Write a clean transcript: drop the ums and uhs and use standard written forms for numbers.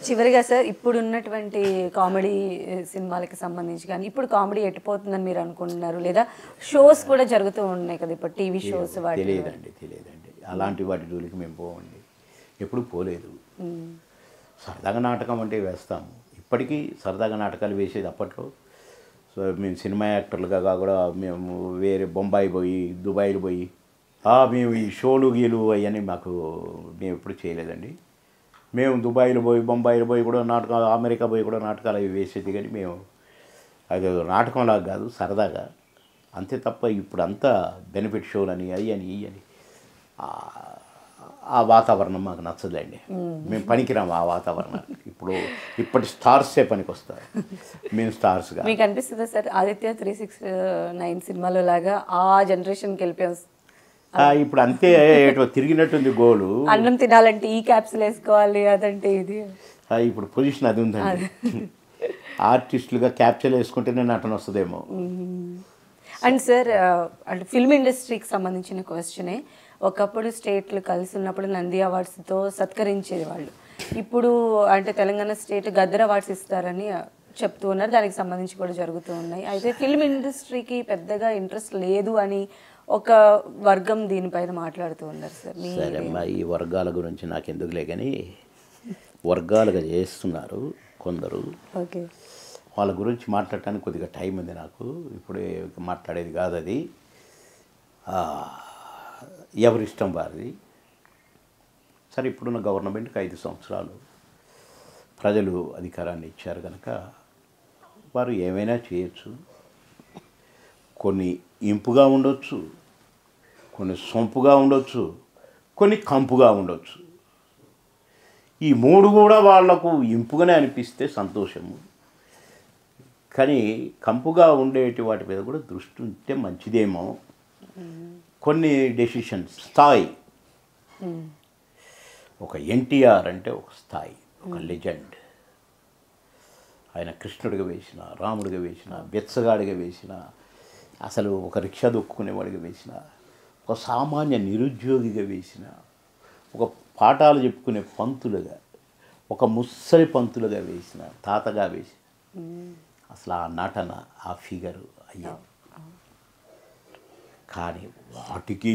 చివరిగా సార్ ఇప్పుడున్నటువంటి కామెడీ సినిమాలకి సంబంధించి కానీ ఇప్పుడు కామెడీ ఎట్టిపోతుందని మీరు అనుకుంటున్నారు? లేదా షోస్ కూడా జరుగుతూ ఉన్నాయి కదా ఇప్పుడు టీవీ షోస్ వాటి తెలియదండి. అలాంటి వాటి జోలికి మేము పోవండి, ఎప్పుడు పోలేదు. సరదాగా నాటకం అంటే వేస్తాము, ఇప్పటికీ సరదాగా నాటకాలు వేసేది అప్పట్లో. సో మేము సినిమా యాక్టర్లుగా కూడా మేము వేరే బొంబాయి పోయి దుబాయ్లు పోయి మేము ఈ షోలు గీలు అవన్నీ మేము ఎప్పుడు చేయలేదండి. మేము దుబాయ్లో పోయి బొంబాయిలో పోయి కూడా నాటకాలు, అమెరికా పోయి కూడా నాటకాలు అవి వేసేది, కానీ మేము అది నాటకంలాగా కాదు, సరదాగా అంతే తప్ప. ఇప్పుడు అంతా బెనిఫిట్ షోలు అని అవి అని ఇవి అని ఆ వాతావరణం మాకు నచ్చదండి. మేము పనికిరాము ఆ వాతావరణానికి. ఇప్పటి స్టార్సే పనికి వస్తారు, మేము స్టార్స్గా. మీకు అనిపిస్తుందా సార్ ఆదిత్య 369 సినిమాలో లాగా ఆ జనరేషన్కి వెళ్ళిపోయాం? ఇప్పుడు అంతే తిరిగినట్టుంది గోలు. అన్నం తినాలంటే ఈ క్యాప్సులు వేసుకోవాలి, అదంటే ఇది. ఇప్పుడు పొజిషన్ అది ఉందండి. ఆర్టిస్టులుగా క్యాప్చర్ వేసుకుంటేనే నటన వస్తుందేమో. అండ్ సార్ అంటే ఫిల్మ్ ఇండస్ట్రీకి సంబంధించిన క్వశ్చనే. ఒకప్పుడు స్టేట్లు కలిసి ఉన్నప్పుడు నంది అవార్డ్స్తో సత్కరించేది వాళ్ళు. ఇప్పుడు అంటే తెలంగాణ స్టేట్ గద్దర్ అవార్డ్స్ ఇస్తారని చెప్తూ ఉన్నారు, దానికి సంబంధించి కూడా జరుగుతూ ఉన్నాయి. అయితే ఫిల్మ్ ఇండస్ట్రీకి పెద్దగా ఇంట్రెస్ట్ లేదు అని ఒక వర్గం దీనిపైన మాట్లాడుతూ ఉన్నారు సార్. సరే అమ్మా, ఈ వర్గాల గురించి నాకు ఎందుకులే, కానీ వర్గాలుగా చేస్తున్నారు కొందరు. ఓకే, వాళ్ళ గురించి మాట్లాడటానికి కొద్దిగా టైం ఉంది నాకు, ఇప్పుడే మాట్లాడేది కాదు అది. ఎవరిష్టం వారిది. సరే, ఇప్పుడున్న గవర్నమెంట్కి 5 సంవత్సరాలు ప్రజలు అధికారాన్ని ఇచ్చారు కనుక వారు ఏమైనా చేయొచ్చు. కొన్ని ఇంపుగా ఉండొచ్చు, కొన్ని సొంపుగా ఉండొచ్చు, కొన్ని కంపుగా ఉండొచ్చు. ఈ 3 కూడా వాళ్లకు ఇంపుగానే అనిపిస్తే సంతోషము, కానీ కంపుగా ఉండేటి వాటి మీద కూడా దృష్టి ఉంటే మంచిదేమో. కొన్ని డెసిషన్స్ స్థాయి, ఒక ఎన్టీఆర్ అంటే ఒక స్థాయి, ఒక లెజెండ్. ఆయన కృష్ణుడిగా వేసిన, రాముడిగా వేసిన, బెత్సగాడిగా వేసిన, అసలు ఒక రిక్షా దొక్కునేవాడిగా వేసిన, ఒక సామాన్య నిరుద్యోగిగా వేసిన, ఒక పాఠాలు చెప్పుకునే పంతులుగా, ఒక ముస్సలి పంతులుగా వేసిన, తాతగా వేసిన, అసలు ఆ నటన, ఆ ఫిగరు అయ్యే. కానీ వాటికి